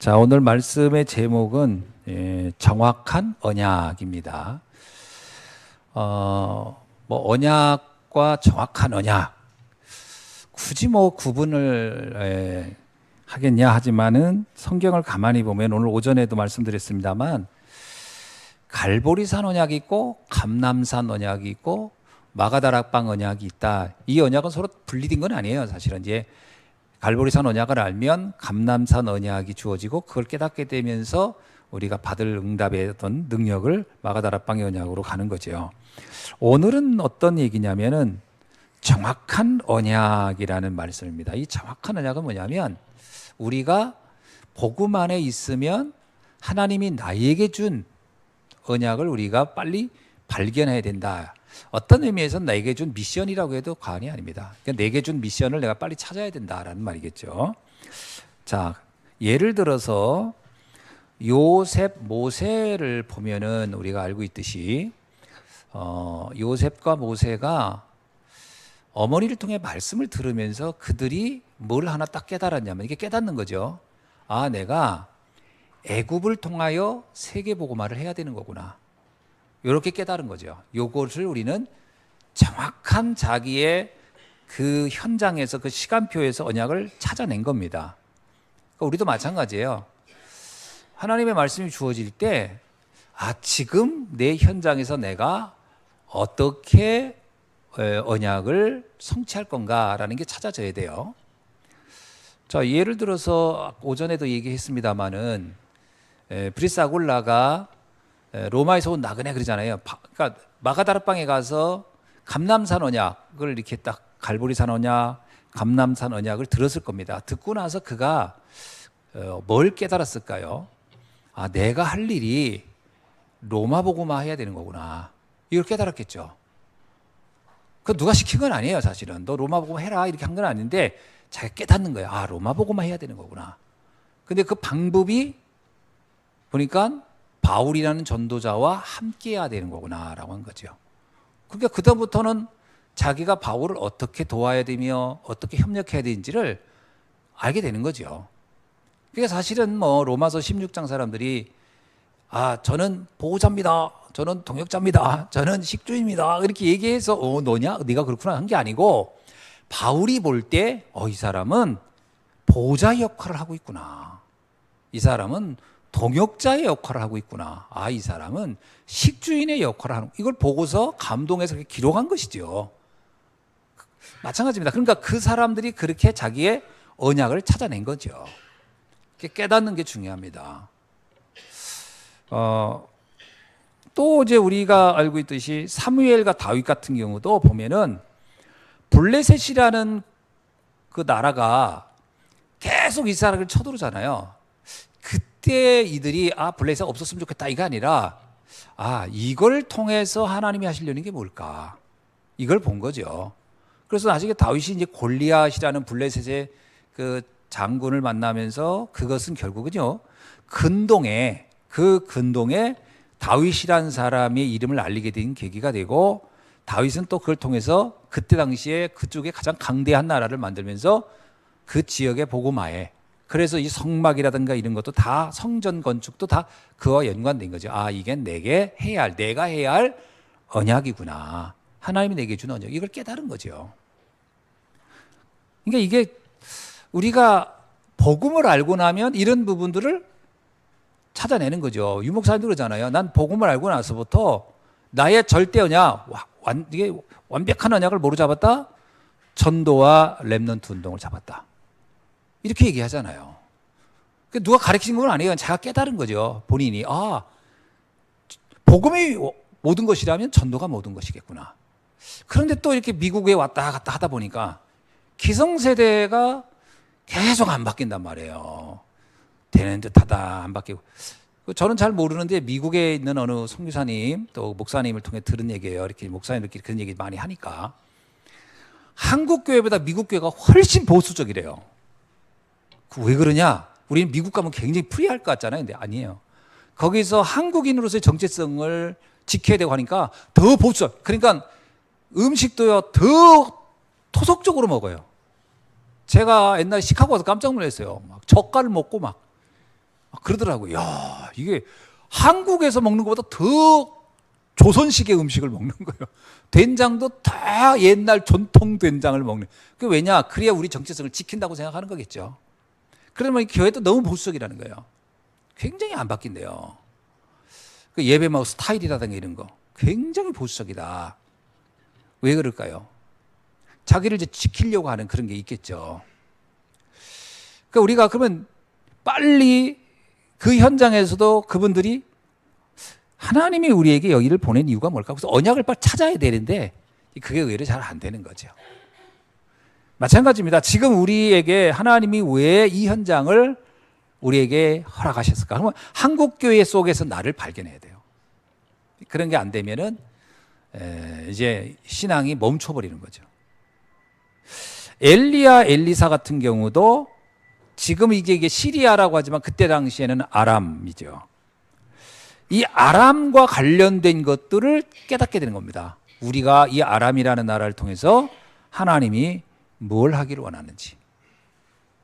자, 오늘 말씀의 제목은 정확한 언약입니다. 언약과 정확한 언약 굳이 구분을 하겠냐 하지만은 성경을 가만히 보면 오늘 오전에도 말씀드렸습니다만 갈보리산 언약이 있고 감람산 언약이 있고 마가다락방 언약이 있다. 이 언약은 서로 분리된 건 아니에요. 사실은 이제 갈보리산 언약을 알면 감람산 언약이 주어지고 그걸 깨닫게 되면서 우리가 받을 응답의 어떤 능력을 마가다락방의 언약으로 가는 거죠. 오늘은 어떤 얘기냐면은 정확한 언약이라는 말씀입니다. 이 정확한 언약은 뭐냐면 우리가 복음 안에 있으면 하나님이 나에게 준 언약을 우리가 빨리 발견해야 된다. 어떤 의미에서는 나에게 준 미션이라고 해도 과언이 아닙니다. 그러니까 내게 준 미션을 내가 빨리 찾아야 된다라는 말이겠죠. 자, 예를 들어서 요셉, 모세를 보면은 우리가 알고 있듯이 요셉과 모세가 어머니를 통해 말씀을 들으면서 그들이 뭘 하나 딱 깨달았냐면 이게 깨닫는 거죠. 아, 내가 애굽을 통하여 세계복음화를 해야 되는 거구나. 이렇게 깨달은 거죠. 요것을 우리는 정확한 자기의 그 현장에서 그 시간표에서 언약을 찾아낸 겁니다. 그러니까 우리도 마찬가지예요. 하나님의 말씀이 주어질 때 지금 내 현장에서 내가 어떻게 언약을 성취할 건가라는 게 찾아져야 돼요. 자, 예를 들어서 오전에도 얘기했습니다마는 브리스 아굴라가 로마에서 온 나그네 그러잖아요. 그러니까 마가다락방에 가서 감람산 언약을 이렇게 딱 갈보리산 언약, 감람산 언약을 들었을 겁니다. 듣고 나서 그가 뭘 깨달았을까요? 내가 할 일이 로마 복음화 해야 되는 거구나. 이걸 깨달았겠죠. 그 누가 시킨 건 아니에요, 사실은. 너 로마 복음화 해라 이렇게 한 건 아닌데 자기가 깨닫는 거예요. 로마 복음화 해야 되는 거구나. 근데 그 방법이 보니까 바울이라는 전도자와 함께 해야 되는 거구나라고 한 거죠. 그러니까 그다음부터는 자기가 바울을 어떻게 도와야 되며 어떻게 협력해야 되는지를 알게 되는 거죠. 그러니까 사실은 로마서 16장 사람들이 저는 보호자입니다. 저는 동역자입니다. 저는 식주입니다. 이렇게 얘기해서 너냐? 네가 그렇구나 한 게 아니고 바울이 볼 때 이 사람은 보호자 역할을 하고 있구나. 이 사람은 동역자의 역할을 하고 있구나. 이 사람은 식주인의 역할을 하는, 이걸 보고서 감동해서 기록한 것이죠. 마찬가지입니다. 그러니까 그 사람들이 그렇게 자기의 언약을 찾아낸 거죠. 깨닫는 게 중요합니다. 또 이제 우리가 알고 있듯이 사무엘과 다윗 같은 경우도 보면은 블레셋이라는 그 나라가 계속 이스라엘을 쳐들어오잖아요. 그때 이들이 블레셋 없었으면 좋겠다 이게 아니라 이걸 통해서 하나님이 하시려는 게 뭘까? 이걸 본 거죠. 그래서 나중에 다윗이 이제 골리앗이라는 블레셋의 그 장군을 만나면서 그것은 결국은요 근동에 다윗이라는 사람의 이름을 알리게 된 계기가 되고 다윗은 또 그걸 통해서 그때 당시에 그쪽에 가장 강대한 나라를 만들면서 그 지역의 복음화에 그래서 이 성막이라든가 이런 것도 다 성전 건축도 다 그와 연관된 거죠. 이게 내가 해야 할 언약이구나. 하나님이 내게 준 언약. 이걸 깨달은 거죠. 그러니까 이게 우리가 복음을 알고 나면 이런 부분들을 찾아내는 거죠. 유목사님도 그러잖아요. 난 복음을 알고 나서부터 나의 절대 언약, 이게 완벽한 언약을 뭐로 잡았다? 전도와 렘넌트 운동을 잡았다. 이렇게 얘기하잖아요. 누가 가르친 건 아니에요. 자기가 깨달은 거죠. 본인이. 복음이 모든 것이라면 전도가 모든 것이겠구나. 그런데 또 이렇게 미국에 왔다 갔다 하다 보니까 기성세대가 계속 안 바뀐단 말이에요. 되는 듯하다 안 바뀌고. 저는 잘 모르는데 미국에 있는 어느 선교사님 또 목사님을 통해 들은 얘기예요. 이렇게 목사님들끼리 그런 얘기 많이 하니까 한국 교회보다 미국 교회가 훨씬 보수적이래요. 왜 그러냐? 우리는 미국 가면 굉장히 프리할 것 같잖아요. 근데 아니에요. 거기서 한국인으로서의 정체성을 지켜야 되고 하니까 더 보수. 그러니까 음식도요 더 토속적으로 먹어요. 제가 옛날에 시카고 가서 깜짝 놀랐어요. 막 젓갈 먹고 막 그러더라고요. 야, 이게 한국에서 먹는 것보다 더 조선식의 음식을 먹는 거예요. 된장도 다 옛날 전통 된장을 먹는. 그 왜냐? 그래야 우리 정체성을 지킨다고 생각하는 거겠죠. 그러면 교회도 너무 보수적이라는 거예요. 굉장히 안 바뀐대요. 그 예배 뭐 스타일이라든가 이런 거 굉장히 보수적이다. 왜 그럴까요? 자기를 이제 지키려고 하는 그런 게 있겠죠. 그러니까 우리가 그러면 빨리 그 현장에서도 그분들이 하나님이 우리에게 여기를 보낸 이유가 뭘까? 그래서 언약을 빨리 찾아야 되는데 그게 의외로 잘 안 되는 거죠. 마찬가지입니다. 지금 우리에게 하나님이 왜 이 현장을 우리에게 허락하셨을까? 그러면 한국교회 속에서 나를 발견해야 돼요. 그런 게 안 되면은 이제 신앙이 멈춰버리는 거죠. 엘리야, 엘리사 같은 경우도 지금 이게 시리아라고 하지만 그때 당시에는 아람이죠. 이 아람과 관련된 것들을 깨닫게 되는 겁니다. 우리가 이 아람이라는 나라를 통해서 하나님이 뭘 하기를 원하는지.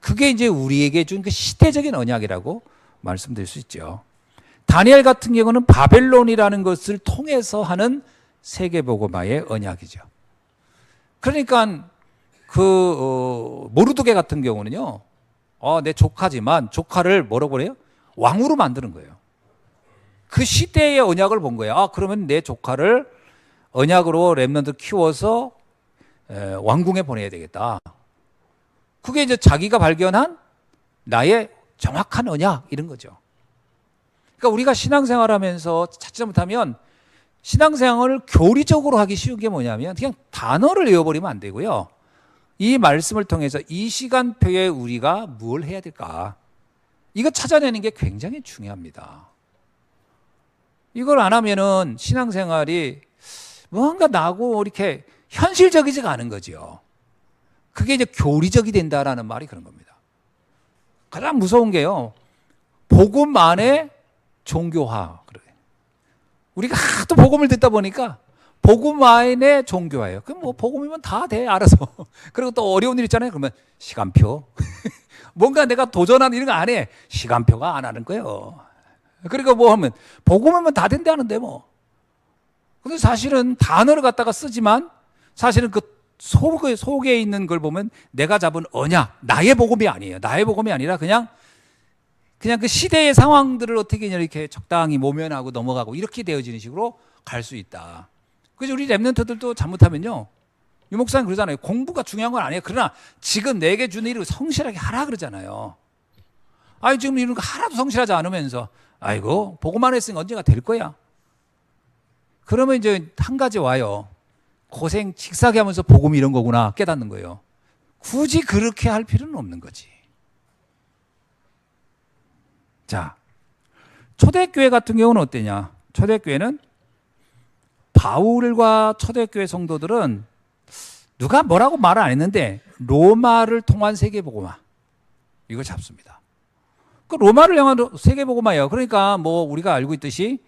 그게 이제 우리에게 준 그 시대적인 언약이라고 말씀드릴 수 있죠. 다니엘 같은 경우는 바벨론이라는 것을 통해서 하는 세계복음화의 언약이죠. 그러니까 모르드게 같은 경우는요, 내 조카지만 조카를 뭐라고 그래요? 왕으로 만드는 거예요. 그 시대의 언약을 본 거예요. 그러면 내 조카를 언약으로 렘넌트 키워서 왕궁에 보내야 되겠다. 그게 이제 자기가 발견한 나의 정확한 언약 이런 거죠. 그러니까 우리가 신앙생활하면서 찾지 잘못하면 신앙생활을 교리적으로 하기 쉬운 게 뭐냐면 그냥 단어를 외워버리면 안 되고요. 이 말씀을 통해서 이 시간표에 우리가 뭘 해야 될까? 이거 찾아내는 게 굉장히 중요합니다. 이걸 안 하면은 신앙생활이 뭔가 나고 이렇게 현실적이지가 않은 거죠. 그게 이제 교리적이 된다라는 말이 그런 겁니다. 가장 무서운 게요. 복음 안에 종교화. 우리가 하도 복음을 듣다 보니까 복음 안에 종교화예요. 그럼 뭐 복음이면 다 돼, 알아서. 그리고 또 어려운 일 있잖아요. 그러면 시간표. 뭔가 내가 도전하는 이런 거 안 해. 시간표가 안 하는 거예요. 그러니까 뭐 하면 복음이면 다 된다는데 뭐. 근데 사실은 단어를 갖다가 쓰지만 사실은 그 속에 있는 걸 보면 내가 잡은 언약, 나의 복음이 아니에요. 나의 복음이 아니라 그냥 그 시대의 상황들을 어떻게 이렇게 적당히 모면하고 넘어가고 이렇게 되어지는 식으로 갈 수 있다. 그래서 우리 랩런트들도 잘못하면요. 유 목사님 그러잖아요. 공부가 중요한 건 아니에요. 그러나 지금 내게 주는 일을 성실하게 하라 그러잖아요. 지금 이런 거 하나도 성실하지 않으면서 아이고 복음만 했으니까 언젠가 될 거야. 그러면 이제 한 가지 와요. 고생 직사게 하면서 복음이 이런 거구나 깨닫는 거예요. 굳이 그렇게 할 필요는 없는 거지. 자, 초대교회 같은 경우는 어때냐? 초대교회는 바울과 초대교회 성도들은 누가 뭐라고 말을 안 했는데 로마를 통한 세계복음화 이걸 잡습니다. 그 로마를 향한 세계복음화예요. 그러니까 뭐 우리가 알고 있듯이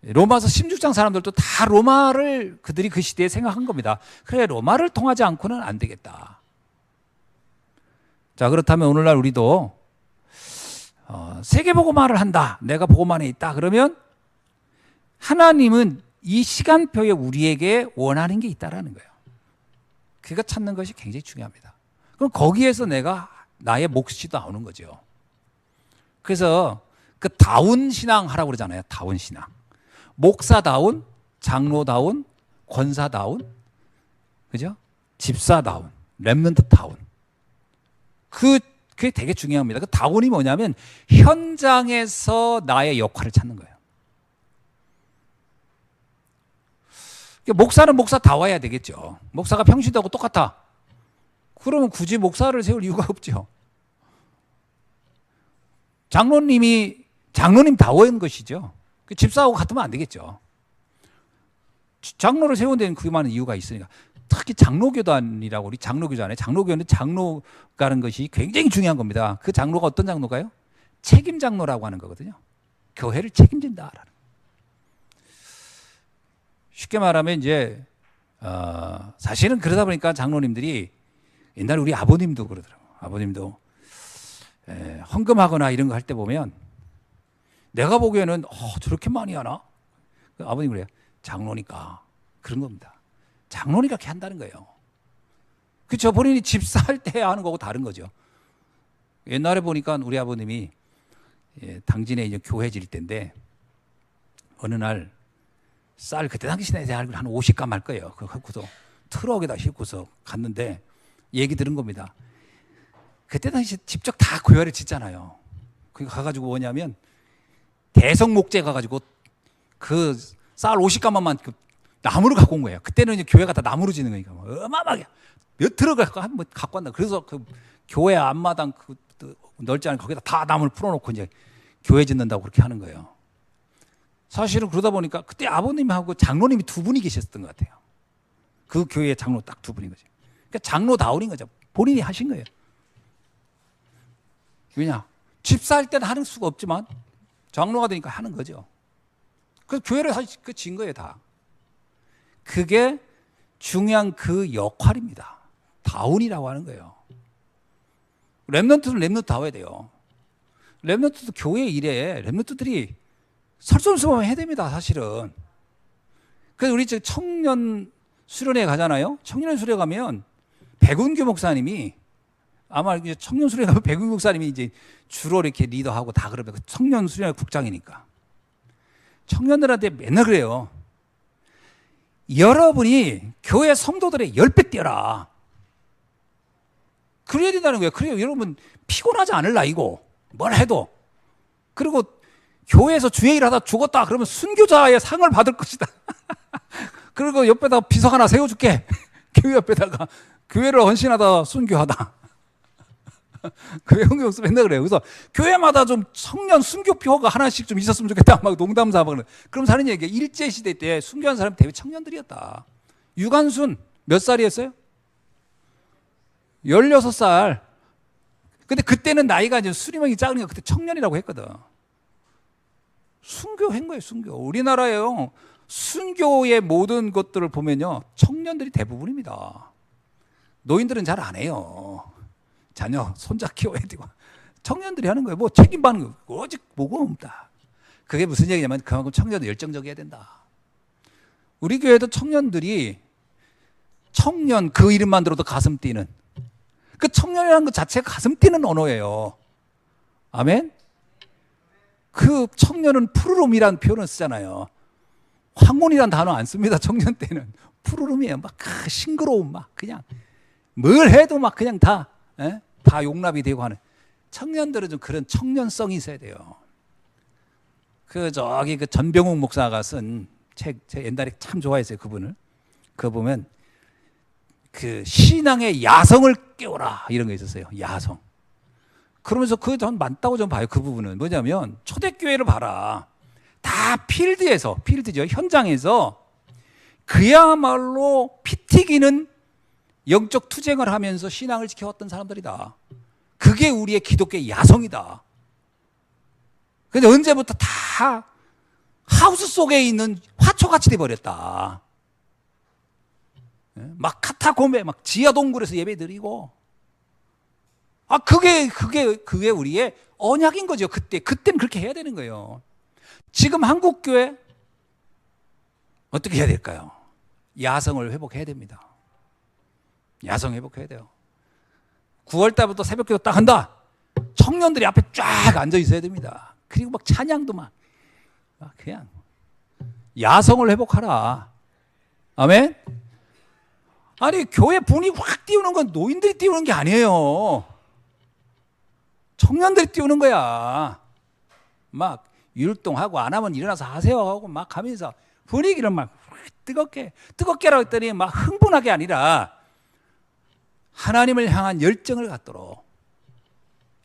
로마서 16장 사람들도 다 로마를 그들이 그 시대에 생각한 겁니다. 그래 로마를 통하지 않고는 안 되겠다. 자, 그렇다면 오늘날 우리도 세계복음화를 한다. 내가 복음 안에 있다. 그러면 하나님은 이 시간표에 우리에게 원하는 게 있다라는 거예요. 그거 찾는 것이 굉장히 중요합니다. 그럼 거기에서 내가 나의 몫이 나오는 거죠. 그래서 그 다운 신앙 하라고 그러잖아요. 다운 신앙. 목사다운, 장로다운, 권사다운, 그죠? 집사다운, 렘넌트다운. 그게 되게 중요합니다. 그 다운이 뭐냐면 현장에서 나의 역할을 찾는 거예요. 목사는 목사다워야 되겠죠. 목사가 평신도하고 똑같아. 그러면 굳이 목사를 세울 이유가 없죠. 장로님다워인 것이죠. 집사하고 같으면 안 되겠죠. 장로를 세운 데는 그만한 이유가 있으니까. 특히 장로교단이라고 우리 장로교단에 장로교는 장로가는 것이 굉장히 중요한 겁니다. 그 장로가 어떤 장로가요? 책임 장로라고 하는 거거든요. 교회를 책임진다라는. 쉽게 말하면 이제 사실은 그러다 보니까 장로님들이 옛날 우리 아버님도 그러더라고요. 아버님도 헌금하거나 이런 거 할 때 보면 내가 보기에는 저렇게 많이 하나? 아버님 그래요. 장로니까 그런 겁니다. 장로니까 그렇게 한다는 거예요. 그렇죠. 본인이 집 살 때 하는 거고 다른 거죠. 옛날에 보니까 우리 아버님이 당진에 이제 교회 질 때인데 어느 날 쌀 그때 당시에 한 50감 할 거예요. 그거 갖고서 트럭에다 싣고서 갔는데 얘기 들은 겁니다. 그때 당시 직접 다 교회를 짓잖아요. 그 가가지고 뭐냐면 대성목재 가가지고 그 쌀 50가마만 그 나무를 갖고 온 거예요. 그때는 이제 교회가 다 나무로 지는 거니까 어마어마하게 몇 트럭을 한번 갖고 왔나. 그래서 그 교회 앞마당 그 넓지 않은 거기다 다 나무를 풀어놓고 이제 교회 짓는다고 그렇게 하는 거예요. 사실은 그러다 보니까 그때 아버님하고 장로님이 두 분이 계셨던 것 같아요. 그 교회에 장로 딱 두 분인 거죠. 그러니까 장로다운인 거죠. 본인이 하신 거예요. 왜냐? 집 살 때는 하는 수가 없지만 장로가 되니까 하는 거죠. 그래서 교회를 사실 진 거예요, 다. 그게 중요한 그 역할입니다. 다운이라고 하는 거예요. 렘넌트는 렘넌트다워야 돼요. 렘넌트도 교회 일에 렘넌트들이 설선수범 해야 됩니다, 사실은. 그래서 우리 청년 수련회 가잖아요. 청년 수련회 가면 백운규 목사님이 아마 이제 청년 수련회 가면 백운규 목사님이 이제 주로 이렇게 리더하고 다 그러면 청년 수련회 국장이니까 청년들한테 맨날 그래요. 여러분이 교회 성도들의 10배 뛰어라. 그래야 된다는 거예요. 그래요. 여러분 피곤하지 않을 나이고 뭘 해도. 그리고 교회에서 주의 일하다 죽었다 그러면 순교자의 상을 받을 것이다. 그리고 옆에다 비석 하나 세워줄게. 교회 옆에다가 교회를 헌신하다 순교하다. 교회 헌금없어 맨날 그래요. 그래서 교회마다 좀 청년 순교표가 하나씩 좀 있었으면 좋겠다. 막 농담 삼아. 그럼 사는 얘기가 일제시대 때 순교한 사람이 대부분 청년들이었다. 유관순 몇 살이었어요? 16살. 근데 그때는 나이가 이제 수리명이 작으니까 그때 청년이라고 했거든. 순교한 거예요, 순교. 우리나라에요. 순교의 모든 것들을 보면요. 청년들이 대부분입니다. 노인들은 잘 안 해요. 자녀, 손자 키워야 되고. 청년들이 하는 거예요. 뭐 책임받는 거. 오직 뭐가 없다. 그게 무슨 얘기냐면 그만큼 청년도 열정적이어야 된다. 우리 교회도 청년들이 청년 그 이름만 들어도 가슴 뛰는 그 청년이라는 것 자체가 가슴 뛰는 언어예요. 아멘? 그 청년은 푸르름이라는 표현을 쓰잖아요. 황혼이라는 단어 안 씁니다. 청년 때는. 푸르름이에요. 막 싱그러움 막 그냥 뭘 해도 막 그냥 다 용납이 되고 하는. 청년들은 좀 그런 청년성이 있어야 돼요. 그 전병욱 목사가 쓴 책, 제가 옛날에 참 좋아했어요. 그분을. 그거 보면 그 신앙의 야성을 깨워라 이런 거 있었어요. 야성. 그러면서 그거 전 맞다고 좀 봐요. 그 부분은 뭐냐면 초대교회를 봐라. 다 필드죠. 현장에서 그야말로 피 튀기는 영적 투쟁을 하면서 신앙을 지켜왔던 사람들이다. 그게 우리의 기독교의 야성이다. 근데 언제부터 다 하우스 속에 있는 화초같이 돼버렸다. 막 카타콤에 막 지하 동굴에서 예배 드리고. 그게 우리의 언약인 거죠. 그때는 그렇게 해야 되는 거예요. 지금 한국교회 어떻게 해야 될까요? 야성을 회복해야 됩니다. 야성 회복해야 돼요. 9월 달부터 새벽기도 딱 한다. 청년들이 앞에 쫙 앉아 있어야 됩니다. 그리고 막 찬양도 막 그냥 야성을 회복하라. 아멘? 아니 교회 분위기 확 띄우는 건 노인들이 띄우는 게 아니에요. 청년들이 띄우는 거야. 막 율동하고 안 하면 일어나서 하세요 하고 막 하면서 분위기를 막 뜨겁게라고 했더니 막 흥분하게 아니라 하나님을 향한 열정을 갖도록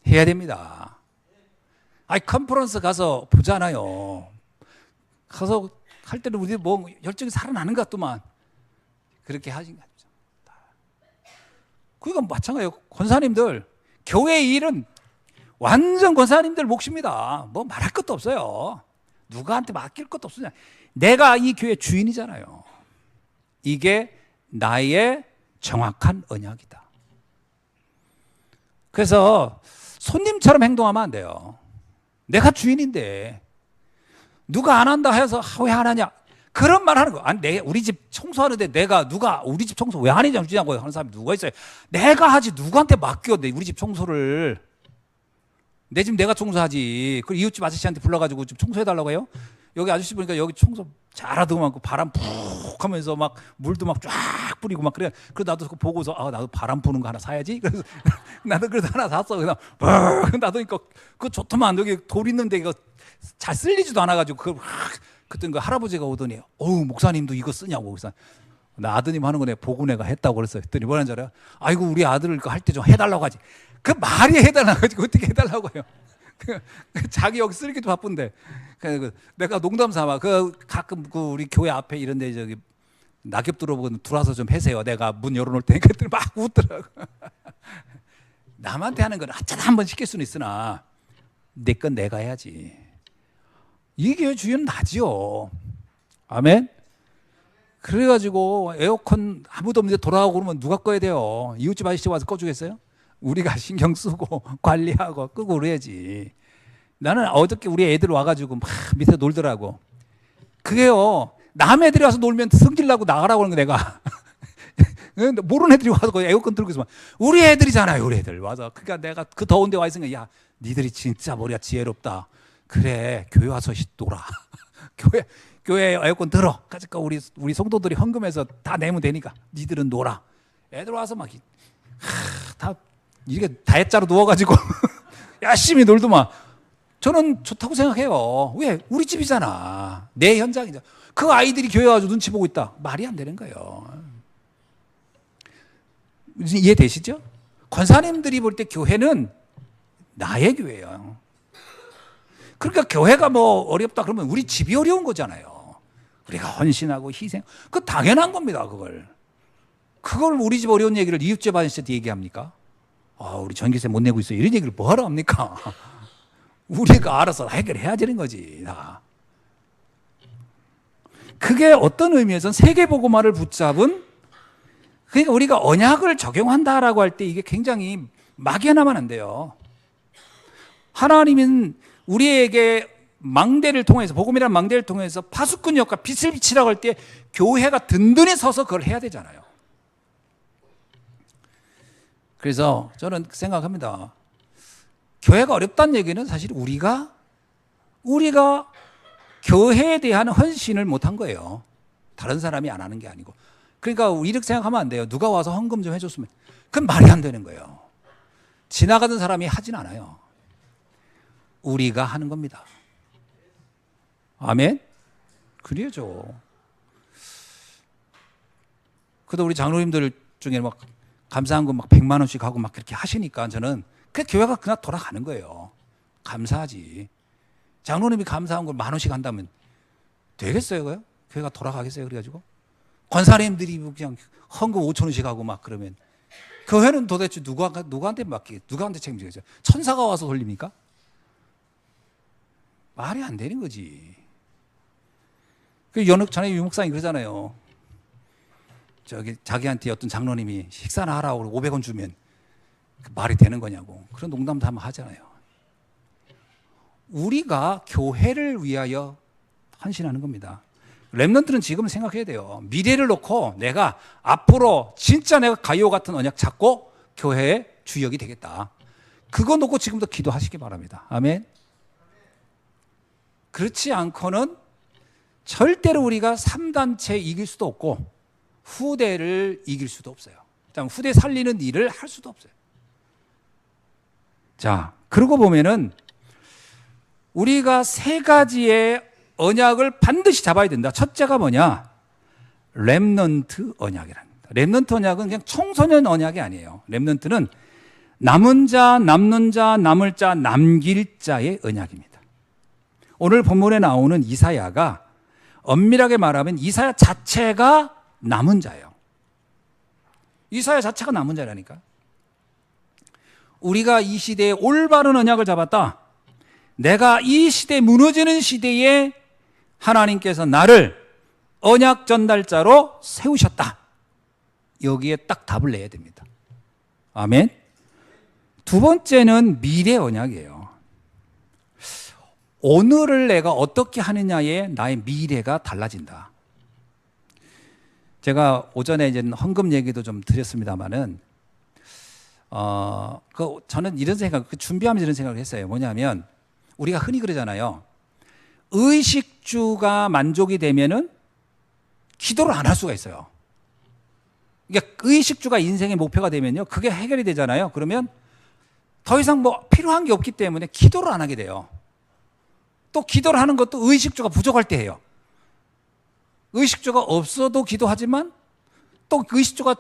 해야 됩니다. 컨퍼런스 가서 보잖아요. 가서 할 때는 우리 뭐 열정이 살아나는 것 같더만 그렇게 하신 거죠. 그건 마찬가지예요. 권사님들 교회 일은 완전 권사님들 몫입니다. 뭐 말할 것도 없어요. 누구한테 맡길 것도 없어요. 내가 이 교회 주인이잖아요. 이게 나의 정확한 언약이다. 그래서 손님처럼 행동하면 안 돼요. 내가 주인인데 누가 안 한다 해서 왜 안 하냐? 그런 말 하는 거. 아니, 우리 집 청소하는데 누가 우리 집 청소 왜 안 해주냐고 하는 사람이 누가 있어요? 내가 하지 누구한테 맡겨? 우리 집 청소를. 내 집 내가 청소하지. 그 이웃집 아저씨한테 불러가지고 좀 청소해달라고 해요? 여기 아저씨 보니까 여기 청소 잘하더만 바람 푹 하면서 막 물도 막 쫙 뿌리고 막 그래. 그래서 나도 그거 보고서 나도 바람 부는 거 하나 사야지. 그래서 나도 그래서 하나 샀어. 그냥 나도 그거 좋더만. 여기 돌 있는데 이거 잘 쓸리지도 않아가지고 그때 그 할아버지가 오더니 목사님도 이거 쓰냐고. 그래서 나 아드님 하는 거 내가 보고 내가 했다고 그랬어. 했더니 뭐라는 줄 알아요? 아이고 우리 아들 할 때 좀 해달라고 하지. 그 말이 해달라고 하지 어떻게 해달라고 해요? 자기 여기 쓰기도 바쁜데. 내가 농담 삼아 가끔 우리 교회 앞에 이런데 저기 낙엽 들어와서 좀 해세요. 내가 문 열어놓을 테니까 그랬더니 막 웃더라고. 남한테 하는 건 어쩌다 한번 시킬 수는 있으나 내 건 내가 해야지. 이게 주인 나지요. 아멘. 그래가지고 에어컨 아무도 없는데 돌아가고 그러면 누가 꺼야 돼요? 이웃집 아저씨 와서 꺼주겠어요? 우리가 신경 쓰고 관리하고 끄고 그래야지. 나는 어저께 우리 애들 와가지고 막 밑에 놀더라고. 그게요, 남 애들이 와서 놀면 성질나고 나가라고 하는 거 내가. 모르는 애들이 와서 에어컨 틀고 있으면 우리 애들이잖아요, 우리 애들 와서. 그러니까 내가 그 더운데 와 있으니까 야, 니들이 진짜 머리가 지혜롭다. 그래, 교회 와서 놀아. 교회 에어컨 들어. 그러니까 우리 성도들이 헌금해서 다 내면 되니까 니들은 놀아. 애들 와서 막 다 이게 다해자로 누워가지고 열심히 놀더만. 저는 좋다고 생각해요. 왜? 우리 집이잖아. 내 현장이잖아. 그 아이들이 교회 와서 눈치 보고 있다. 말이 안 되는 거예요. 이해되시죠? 권사님들이 볼 때 교회는 나의 교회예요. 그러니까 교회가 뭐 어렵다 그러면 우리 집이 어려운 거잖아요. 우리가 헌신하고 희생. 그거 당연한 겁니다. 그걸 우리 집 어려운 얘기를 이웃집 아저씨한테 얘기합니까? 우리 전기세 못 내고 있어. 이런 얘기를 뭐하러 합니까? 우리가 알아서 해결해야 되는 거지. 다. 그게 어떤 의미에서는 세계복음화를 붙잡은, 그러니까 우리가 언약을 적용한다라고 할 때 이게 굉장히 막연하면 안 돼요. 하나님은 우리에게 망대를 통해서, 복음이라는 망대를 통해서 파수꾼 역과 빛을 비치라고 할 때 교회가 든든히 서서 그걸 해야 되잖아요. 그래서 저는 생각합니다. 교회가 어렵다는 얘기는 사실 우리가 교회에 대한 헌신을 못한 거예요. 다른 사람이 안 하는 게 아니고. 그러니까 이렇게 생각하면 안 돼요. 누가 와서 헌금 좀 해줬으면. 그건 말이 안 되는 거예요. 지나가던 사람이 하진 않아요. 우리가 하는 겁니다. 아멘? 그래야죠. 그래도 우리 장로님들 중에 막 감사한 거 막 100만 원씩 하고 막 그렇게 하시니까 저는 그 교회가 그냥 돌아가는 거예요. 감사하지. 장로님이 감사한 걸 1만 원씩 한다면 되겠어요, 그요? 교회가 돌아가겠어요, 그래가지고? 권사님들이 그냥 헌금 5천 원씩 하고 막 그러면 교회는 도대체 누구한테 누구한테 책임지겠어요? 천사가 와서 돌립니까? 말이 안 되는 거지. 전에 유목사님 그러잖아요. 자기한테 어떤 장로님이 식사나 하라고 500원 주면 말이 되는 거냐고. 그런 농담도 한번 하잖아요. 우리가 교회를 위하여 헌신하는 겁니다. 렘넌트는 지금 생각해야 돼요. 미래를 놓고 내가 앞으로 진짜 내가 가요 같은 언약 잡고 교회의 주역이 되겠다. 그거 놓고 지금도 기도하시기 바랍니다. 아멘. 그렇지 않고는 절대로 우리가 3단체 이길 수도 없고 후대를 이길 수도 없어요. 후대 살리는 일을 할 수도 없어요. 자, 그러고 보면은 우리가 3가지의 언약을 반드시 잡아야 된다. 첫째가 뭐냐? 렘넌트 언약이랍니다. 렘넌트 언약은 그냥 청소년 언약이 아니에요. 렘넌트는 남은 자, 남는 자, 남을 자, 남길 자의 언약입니다. 오늘 본문에 나오는 이사야가 엄밀하게 말하면 이사야 자체가 남은 자예요. 이사야 자체가 남은 자라니까. 우리가 이 시대에 올바른 언약을 잡았다. 내가 이 시대, 무너지는 시대에 하나님께서 나를 언약 전달자로 세우셨다. 여기에 딱 답을 내야 됩니다. 아멘. 두 번째는 미래 언약이에요. 오늘을 내가 어떻게 하느냐에 나의 미래가 달라진다. 제가 오전에 이제 헌금 얘기도 좀 드렸습니다만은, 저는 이런 생각, 준비하면서 이런 생각을 했어요. 뭐냐면, 우리가 흔히 그러잖아요. 의식주가 만족이 되면은 기도를 안 할 수가 있어요. 그러니까 의식주가 인생의 목표가 되면요, 그게 해결이 되잖아요. 그러면 더 이상 뭐 필요한 게 없기 때문에 기도를 안 하게 돼요. 또 기도를 하는 것도 의식주가 부족할 때 해요. 의식주가 없어도 기도하지만 또 의식주가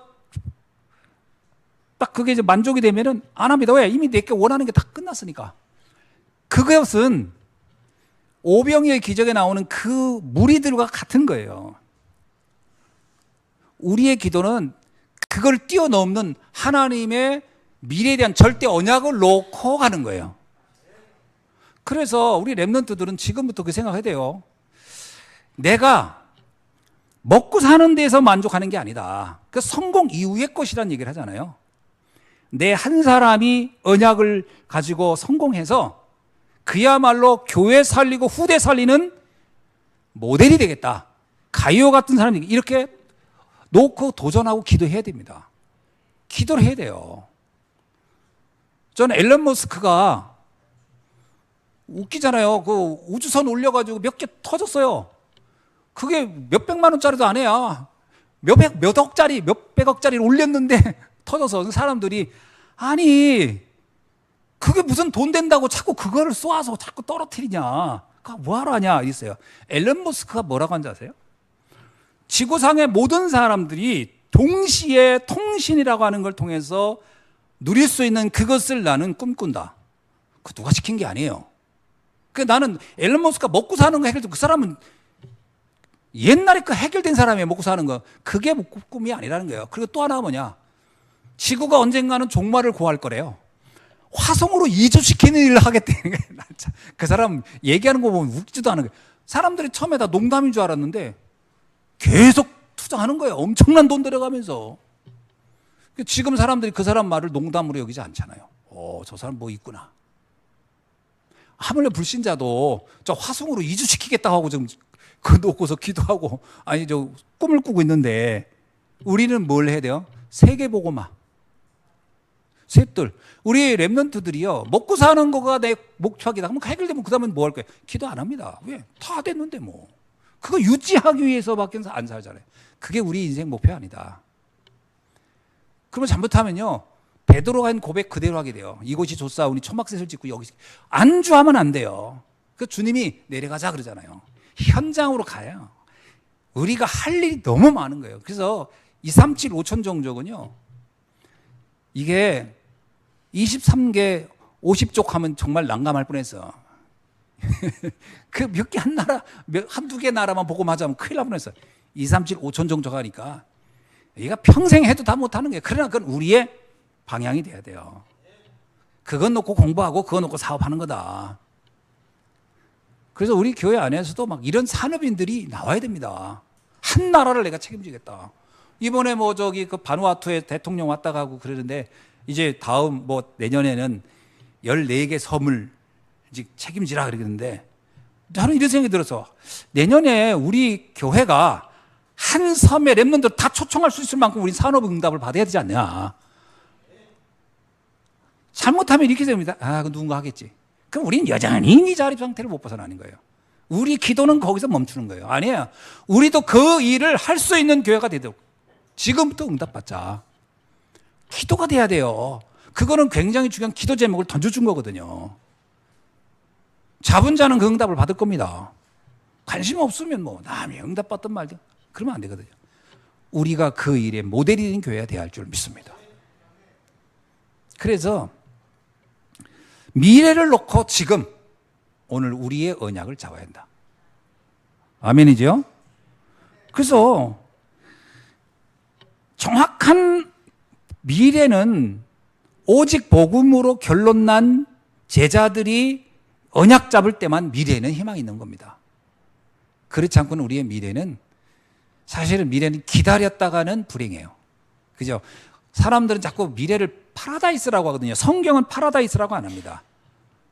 딱 그게 이제 만족이 되면은 안 합니다. 왜? 이미 내게 원하는 게 다 끝났으니까. 그것은 오병이의 기적에 나오는 그 무리들과 같은 거예요. 우리의 기도는 그걸 뛰어넘는 하나님의 미래에 대한 절대 언약을 놓고 가는 거예요. 그래서 우리 랩런트들은 지금부터 그 생각해야 돼요. 내가 먹고 사는 데서 만족하는 게 아니다. 그 성공 이후의 것이라는 얘기를 하잖아요. 내 한 사람이 언약을 가지고 성공해서 그야말로 교회 살리고 후대 살리는 모델이 되겠다. 가이오 같은 사람이 이렇게 놓고 도전하고 기도해야 됩니다. 기도를 해야 돼요. 저는 앨런 머스크가 웃기잖아요. 그 우주선 올려가지고 몇 개 터졌어요. 그게 몇백만 원짜리도 안 해야. 몇 억짜리, 몇백억짜리를 올렸는데 터져서 사람들이, 아니, 그게 무슨 돈 된다고 자꾸 그거를 쏘아서 자꾸 떨어뜨리냐. 그거 뭐하러 하냐. 이랬어요. 앨런 머스크가 뭐라고 한지 아세요? 지구상의 모든 사람들이 동시에 통신이라고 하는 걸 통해서 누릴 수 있는 그것을 나는 꿈꾼다. 그 누가 시킨 게 아니에요. 그 나는 앨런 머스크가 먹고 사는 거 해결되고, 그 사람은 옛날에 그 해결된 사람이 먹고 사는 거, 그게 꿈이 아니라는 거예요. 그리고 또 하나가 뭐냐, 지구가 언젠가는 종말을 고할 거래요. 화성으로 이주시키는 일을 하겠다는 거예요. 그 사람 얘기하는 거 보면 웃지도 않은 거예요. 사람들이 처음에 다 농담인 줄 알았는데 계속 투자하는 거예요. 엄청난 돈 들어가면서. 지금 사람들이 그 사람 말을 농담으로 여기지 않잖아요. 저 사람 뭐 있구나. 하물며 불신자도 저 화성으로 이주시키겠다고 하고 좀 그 놓고서 기도하고, 아니 저 꿈을 꾸고 있는데, 우리는 뭘 해야 돼요? 세계보고마. 셋들. 우리 랩런트들이요, 먹고 사는 거가 내 목표이다. 그럼 해결되면 그 다음엔 뭐 할 거예요? 기도 안 합니다. 왜? 다 됐는데 뭐. 그거 유지하기 위해서밖에 안 살잖아요. 그게 우리 인생 목표 아니다. 그러면 잘못하면요, 베드로가 한 고백 그대로 하게 돼요. 이곳이 좋사오니 초막셋을 짓고 여기 안주하면 안 돼요. 그 주님이 내려가자 그러잖아요. 현장으로 가요. 우리가 할 일이 너무 많은 거예요. 그래서 237 5천 종족은요, 이게 23개 50쪽 하면 정말 난감할 뻔했어. 그 몇 개 한 나라, 한두 개 나라만 보고 맞으면 큰일 날 뻔했어. 237 5천 종족 하니까 얘가 평생 해도 다 못하는 거예요. 그러나 그건 우리의 방향이 돼야 돼요. 그건 놓고 공부하고 그거 놓고 사업하는 거다. 그래서 우리 교회 안에서도 막 이런 산업인들이 나와야 됩니다. 한 나라를 내가 책임지겠다. 이번에 뭐 저기 그 바누아투에 대통령 왔다 가고 그러는데, 이제 다음 뭐 내년에는 14개 섬을 이제 책임지라 그러는데, 저는 이런 생각이 들어서 내년에 우리 교회가 한 섬의 랩런트들 다 초청할 수 있을 만큼 우리 산업응답을 받아야 되지 않냐. 잘못하면 이렇게 됩니다. 그 누군가 하겠지. 그럼 우리는 여전히 이 자립 상태를 못 벗어나는 거예요. 우리 기도는 거기서 멈추는 거예요. 아니에요. 우리도 그 일을 할 수 있는 교회가 되도록 지금부터 응답받자. 기도가 돼야 돼요. 그거는 굉장히 중요한 기도 제목을 던져준 거거든요. 잡은 자는 그 응답을 받을 겁니다. 관심 없으면 뭐 남이 응답받든 말든 그러면 안 되거든요. 우리가 그 일의 모델이 된 교회가 돼야 할 줄 믿습니다. 그래서 미래를 놓고 지금 오늘 우리의 언약을 잡아야 한다. 아멘이죠? 그래서 정확한 미래는 오직 복음으로 결론 난 제자들이 언약 잡을 때만 미래에는 희망이 있는 겁니다. 그렇지 않고는 우리의 미래는, 사실은 미래는 기다렸다가는 불행해요. 그죠? 사람들은 자꾸 미래를 파라다이스라고 하거든요. 성경은 파라다이스라고 안 합니다.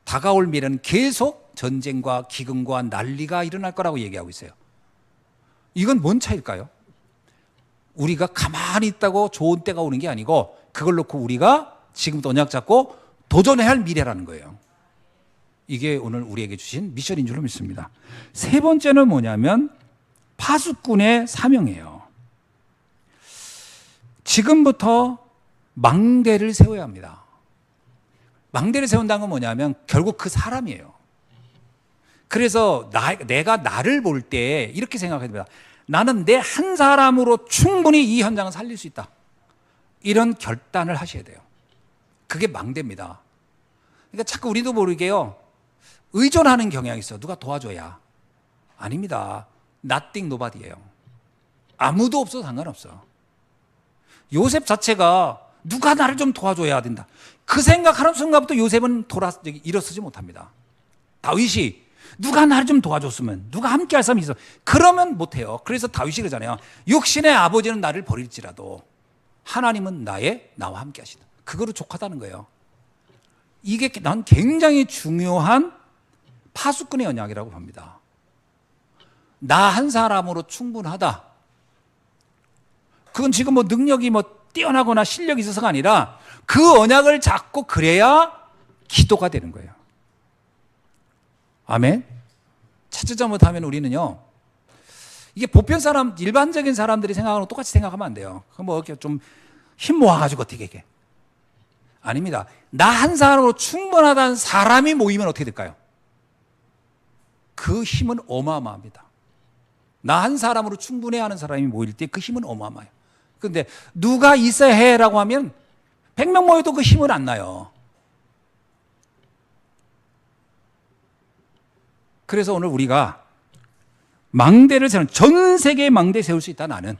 다가올 미래는 계속 전쟁과 기근과 난리가 일어날 거라고 얘기하고 있어요. 이건 뭔 차일까요? 우리가 가만히 있다고 좋은 때가 오는 게 아니고 그걸 놓고 우리가 지금부터 언약 잡고 도전해야 할 미래라는 거예요. 이게 오늘 우리에게 주신 미션인 줄로 믿습니다. 세 번째는 뭐냐면 파수꾼의 사명이에요. 지금부터 망대를 세워야 합니다. 망대를 세운다는 건 뭐냐면 결국 그 사람이에요. 그래서 내가 나를 볼 때 이렇게 생각해야 됩니다. 나는 내 한 사람으로 충분히 이 현장을 살릴 수 있다. 이런 결단을 하셔야 돼요. 그게 망대입니다. 그러니까 자꾸 우리도 모르게요. 의존하는 경향이 있어. 누가 도와줘야. 아닙니다. Nothing, nobody예요. 아무도 없어도 상관없어. 요셉 자체가 누가 나를 좀 도와줘야 된다. 그 생각하는 순간부터 요셉은 일어서지 못합니다. 다윗이 누가 나를 좀 도와줬으면, 누가 함께 할 사람이 있어. 그러면 못해요. 그래서 다윗이 그러잖아요. 육신의 아버지는 나를 버릴지라도 하나님은 나와 함께 하시다. 그거로 족하다는 거예요. 이게 난 굉장히 중요한 파수꾼의 언약이라고 봅니다. 나 한 사람으로 충분하다. 그건 지금 뭐 능력이 뭐 뛰어나거나 실력이 있어서가 아니라 그 언약을 잡고 그래야 기도가 되는 거예요. 아멘. 찾지 못하면 우리는요, 이게 보편 사람, 일반적인 사람들이 생각하는 거 똑같이 생각하면 안 돼요. 뭐 이렇게 좀 힘 모아가지고 어떻게 이게. 아닙니다. 나 한 사람으로 충분하다는 사람이 모이면 어떻게 될까요? 그 힘은 어마어마합니다. 나 한 사람으로 충분해 하는 사람이 모일 때 그 힘은 어마어마해요. 그런데 누가 있어야 해라고 하면 100명 모여도 그 힘은 안 나요. 그래서 오늘 우리가 망대를 세우는, 전 세계의 망대 세울 수 있다. 나는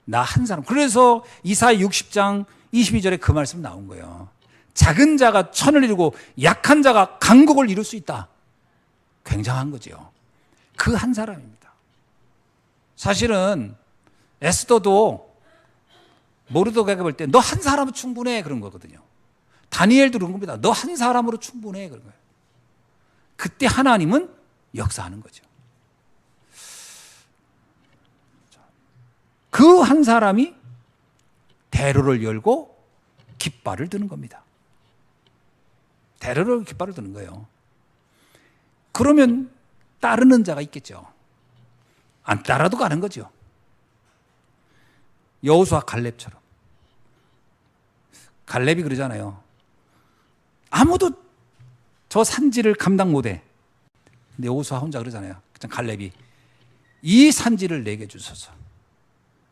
나 한 사람. 그래서 이사야 60장 22절에 그 말씀 나온 거예요. 작은 자가 천을 이루고 약한 자가 강국을 이룰 수 있다. 굉장한 거죠. 그 한 사람입니다. 사실은 에스더도 모르드가에게 볼 때 너 한 사람은 충분해 그런 거거든요. 다니엘도 그런 겁니다. 너 한 사람으로 충분해 그런 거예요. 그때 하나님은 역사하는 거죠. 그 한 사람이 대로를 열고 깃발을 드는 겁니다. 대로를 깃발을 드는 거예요. 그러면 따르는 자가 있겠죠. 안 따라도 가는 거죠. 여호수아 갈렙처럼. 갈렙이 그러잖아요. 아무도 저 산지를 감당 못해. 근데 여호수아 혼자 그러잖아요. 갈렙이 이 산지를 내게 주소서.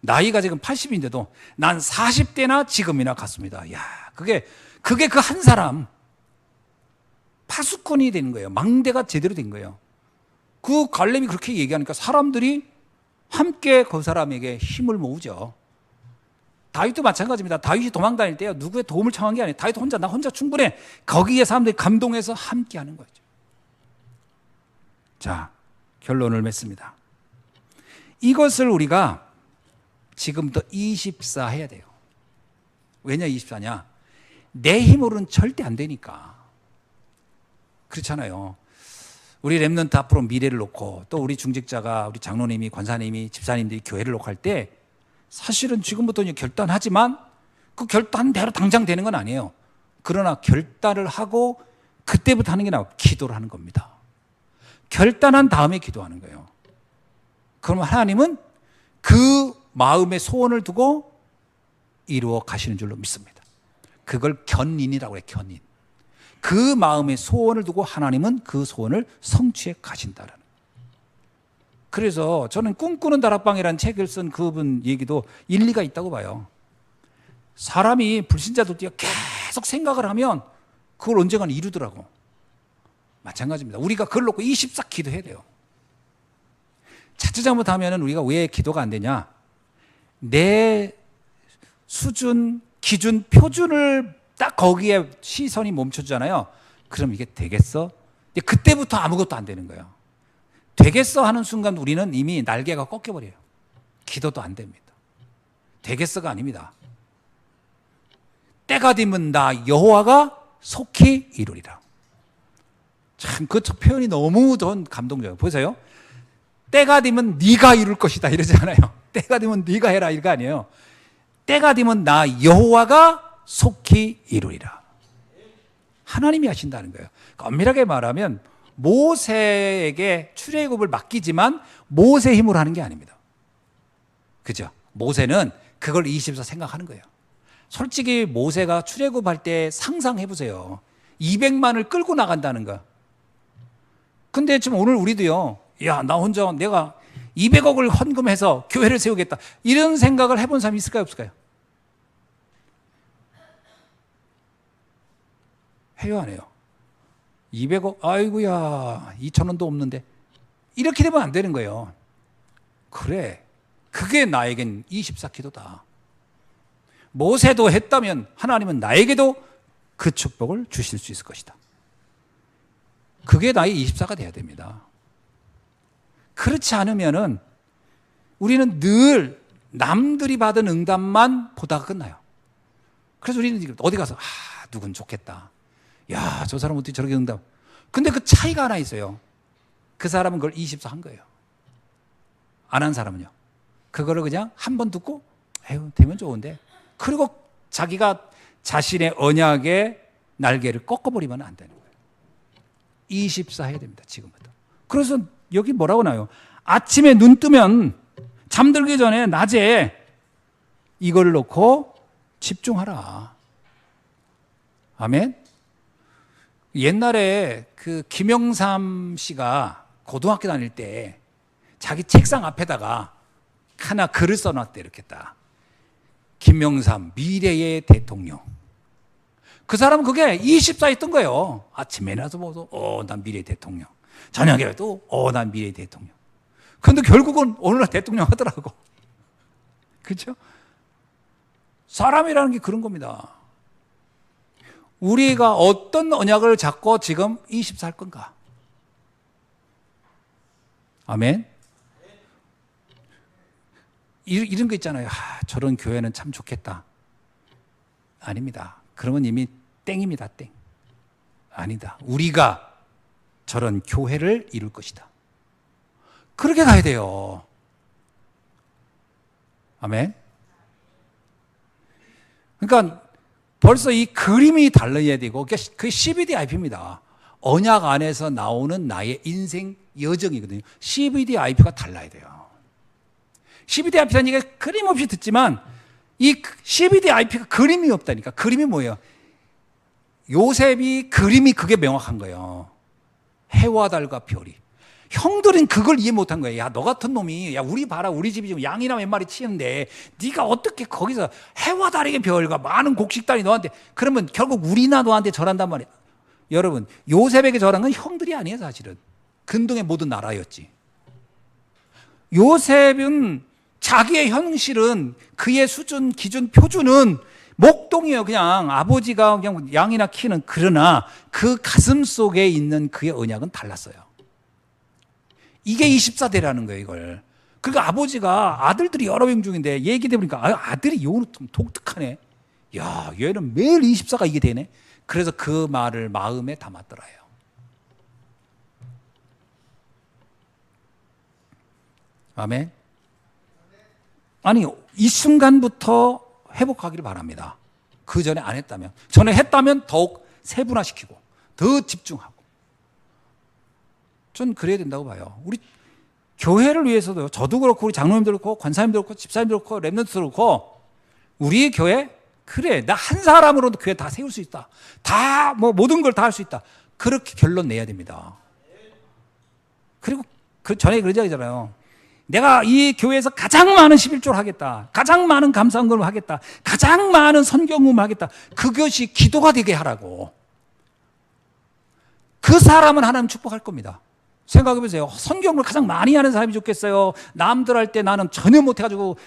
나이가 지금 80인데도 난 40대나 지금이나 같습니다. 야, 그게 그 한 사람 파수꾼이 된 거예요. 망대가 제대로 된 거예요. 그 갈렙이 그렇게 얘기하니까 사람들이 함께 그 사람에게 힘을 모으죠. 다윗도 마찬가지입니다. 다윗이 도망 다닐 때요, 누구의 도움을 청한 게 아니에요. 다윗 나 혼자 충분해. 거기에 사람들이 감동해서 함께 하는 거죠. 자, 결론을 맺습니다. 이것을 우리가 지금부터 24 해야 돼요. 왜냐 24냐? 내 힘으로는 절대 안 되니까. 그렇잖아요. 우리 렘넌트 앞으로 미래를 놓고 또 우리 중직자가, 우리 장로님이, 권사님이, 집사님들이 교회를 놓고 할 때 사실은 지금부터 결단하지만 그 결단대로 당장 되는 건 아니에요. 그러나 결단을 하고 그때부터 하는 게 나아요. 기도를 하는 겁니다. 결단한 다음에 기도하는 거예요. 그러면 하나님은 그 마음의 소원을 두고 이루어 가시는 줄로 믿습니다. 그걸 견인이라고 해요. 견인. 그 마음의 소원을 두고 하나님은 그 소원을 성취해 가신다라는. 그래서 저는 꿈꾸는 다락방이라는 책을 쓴 그분 얘기도 일리가 있다고 봐요. 사람이 불신자들 뛰어 계속 생각을 하면 그걸 언젠가는 이루더라고. 마찬가지입니다. 우리가 그걸 놓고 24 기도해야 돼요. 자칫 잘못하면 우리가 왜 기도가 안 되냐? 내 수준, 기준, 표준을 딱 거기에 시선이 멈춰주잖아요. 그럼 이게 되겠어? 그때부터 아무것도 안 되는 거예요. 되겠어 하는 순간 우리는 이미 날개가 꺾여버려요. 기도도 안 됩니다. 되겠어가 아닙니다. 때가 되면 나 여호와가 속히 이루리라. 참 그 표현이 너무 전 감동적이에요. 보세요. 때가 되면 네가 이룰 것이다 이러잖아요. 때가 되면 네가 해라 이거 아니에요. 때가 되면 나 여호와가 속히 이루리라. 하나님이 하신다는 거예요. 엄밀하게 말하면 모세에게 출애굽을 맡기지만 모세 힘으로 하는 게 아닙니다. 그죠? 모세는 그걸 24 생각하는 거예요. 솔직히 모세가 출애굽할 때 상상해 보세요. 200만을 끌고 나간다는 거. 근데 지금 오늘 우리도요. 야, 나 혼자 내가 200억을 헌금해서 교회를 세우겠다. 이런 생각을 해본 사람이 있을까요, 없을까요? 해요, 안 해요? 200억, 아이고야, 2,000원도 없는데. 이렇게 되면 안 되는 거예요. 그래, 그게 나에겐 24기도다. 모세도 했다면 하나님은 나에게도 그 축복을 주실 수 있을 것이다. 그게 나의 24가 돼야 됩니다. 그렇지 않으면은 우리는 늘 남들이 받은 응답만 보다가 끝나요. 그래서 우리는 어디 가서 누군 좋겠다. 야, 저 사람 어떻게 저렇게 응답. 근데 그 차이가 하나 있어요. 그 사람은 그걸 24 한 거예요. 안 한 사람은요. 그거를 그냥 한 번 듣고 에휴, 되면 좋은데. 그리고 자기가 자신의 언약의 날개를 꺾어버리면 안 되는 거예요. 24 해야 됩니다. 지금부터. 그래서 여기 뭐라고 나와요? 아침에 눈 뜨면 잠들기 전에 낮에 이걸 놓고 집중하라. 아멘? 옛날에 그 김영삼 씨가 고등학교 다닐 때 자기 책상 앞에다가 하나 글을 써놨대. 이렇게 딱. 김영삼 미래의 대통령. 그 사람은 그게 24 했던 거예요. 아침에 나서 보고 난 미래의 대통령. 저녁에 또 난 미래의 대통령. 그런데 결국은 어느 날 대통령 하더라고. 그렇죠? 사람이라는 게 그런 겁니다. 우리가 어떤 언약을 잡고 지금 24 할 건가? 아멘? 이런 거 있잖아요. 저런 교회는 참 좋겠다. 아닙니다. 그러면 이미 땡입니다. 땡. 아니다. 우리가 저런 교회를 이룰 것이다. 그렇게 가야 돼요. 아멘? 그러니까 벌써 이 그림이 달라야 되고 그게 CVDIP입니다. 언약 안에서 나오는 나의 인생 여정이거든요. CVDIP가 달라야 돼요. CVDIP라는 얘기가 끊임없이 듣지만 이 CVDIP가 그림이 없다니까. 그림이 뭐예요? 요셉이 그림이 그게 명확한 거예요. 해와 달과 별이. 형들은 그걸 이해 못한 거예요. 야, 너 같은 놈이, 야, 우리 봐라, 우리 집이 지금 양이나 몇 마리 치는데 네가 어떻게 거기서 해와 달의 별과 많은 곡식단이 너한테, 그러면 결국 우리나 너한테 절한단 말이야. 여러분, 요셉에게 절한 건 형들이 아니에요, 사실은. 근동의 모든 나라였지. 요셉은 자기의 현실은, 그의 수준, 기준, 표준은 목동이에요. 그냥 아버지가 그냥 양이나 키는. 그러나 그 가슴 속에 있는 그의 언약은 달랐어요. 이게 24대라는 거예요, 이걸. 그러니까 아버지가 아들들이 여러 명 중인데 얘기돼 보니까 아들이 요는 좀 독특하네. 야, 얘는 매일 24가 이게 되네. 그래서 그 말을 마음에 담았더라요. 아멘. 아니, 이 순간부터 회복하기를 바랍니다. 그 전에 안 했다면. 전에 했다면 더욱 세분화시키고 더 집중하고. 전 그래야 된다고 봐요. 우리 교회를 위해서도, 저도 그렇고 우리 장로님도 그렇고 권사님도 그렇고 집사님도 그렇고 렘넌트도 그렇고, 우리의 교회, 그래, 나 한 사람으로도 교회 다 세울 수 있다. 다 모든 걸 다 할 수 있다. 그렇게 결론 내야 됩니다. 그리고 그 전에 그러잖아요. 내가 이 교회에서 가장 많은 11조를 하겠다. 가장 많은 감사헌금을 하겠다. 가장 많은 선교금을 하겠다. 그것이 기도가 되게 하라고. 그 사람은 하나님 축복할 겁니다. 생각해 보세요. 선교금을 가장 많이 하는 사람이 좋겠어요? 남들 할 때 나는 전혀 못해가지고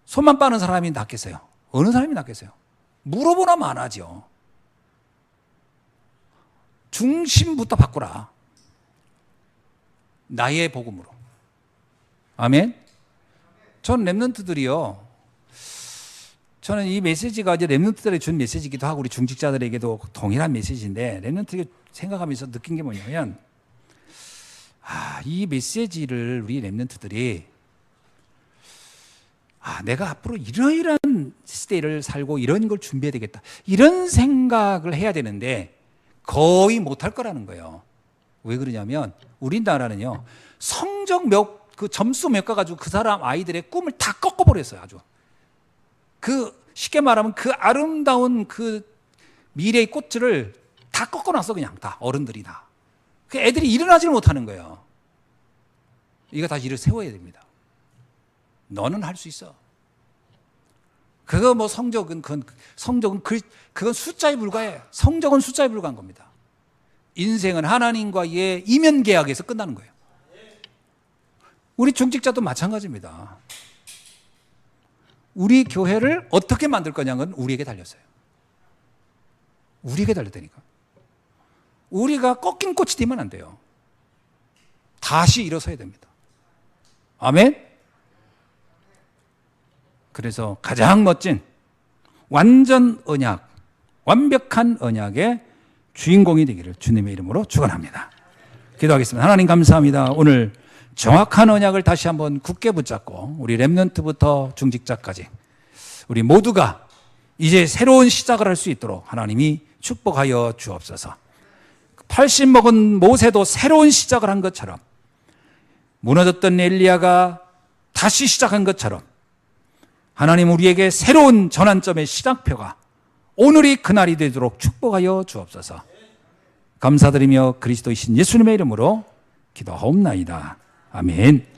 손만 빠는 사람이 낫겠어요? 어느 사람이 낫겠어요? 물어보나 마나죠. 중심부터 바꾸라. 나의 복음으로. 아멘. 전 렘넌트들이요, 저는 이 메시지가 이제 렘넌트들에게 준 메시지이기도 하고 우리 중직자들에게도 동일한 메시지인데 렘넌트에게 생각하면서 느낀 게 뭐냐면 이 메시지를 우리 렘넌트들이 내가 앞으로 이러이러한 시대를 살고 이런 걸 준비해야 되겠다 이런 생각을 해야 되는데 거의 못할 거라는 거예요. 왜 그러냐면 우리나라는요 성적 그 점수 몇 가 가지고 그 사람 아이들의 꿈을 다 꺾어버렸어요. 아주 쉽게 말하면 그 아름다운 그 미래의 꽃들을 다 꺾어놨어. 그냥 다 어른들이 다. 그 애들이 일어나지를 못하는 거예요. 이거 다시 일을 세워야 됩니다. 너는 할 수 있어. 그거 뭐 성적은 그건 숫자에 불과해. 성적은 숫자에 불과한 겁니다. 인생은 하나님과의 이면 계약에서 끝나는 거예요. 우리 중직자도 마찬가지입니다. 우리 교회를 어떻게 만들 거냐는 우리에게 달렸어요. 우리에게 달렸다니까. 우리가 꺾인 꽃이 되면 안 돼요. 다시 일어서야 됩니다. 아멘? 그래서 가장 멋진 완전 언약, 완벽한 언약의 주인공이 되기를 주님의 이름으로 축원합니다. 기도하겠습니다. 하나님 감사합니다. 오늘 정확한 언약을 다시 한번 굳게 붙잡고 우리 렘넌트부터 중직자까지 우리 모두가 이제 새로운 시작을 할 수 있도록 하나님이 축복하여 주옵소서. 80 먹은 모세도 새로운 시작을 한 것처럼 무너졌던 엘리야가 다시 시작한 것처럼 하나님 우리에게 새로운 전환점의 시작표가 오늘이 그날이 되도록 축복하여 주옵소서. 감사드리며 그리스도이신 예수님의 이름으로 기도하옵나이다. 아멘.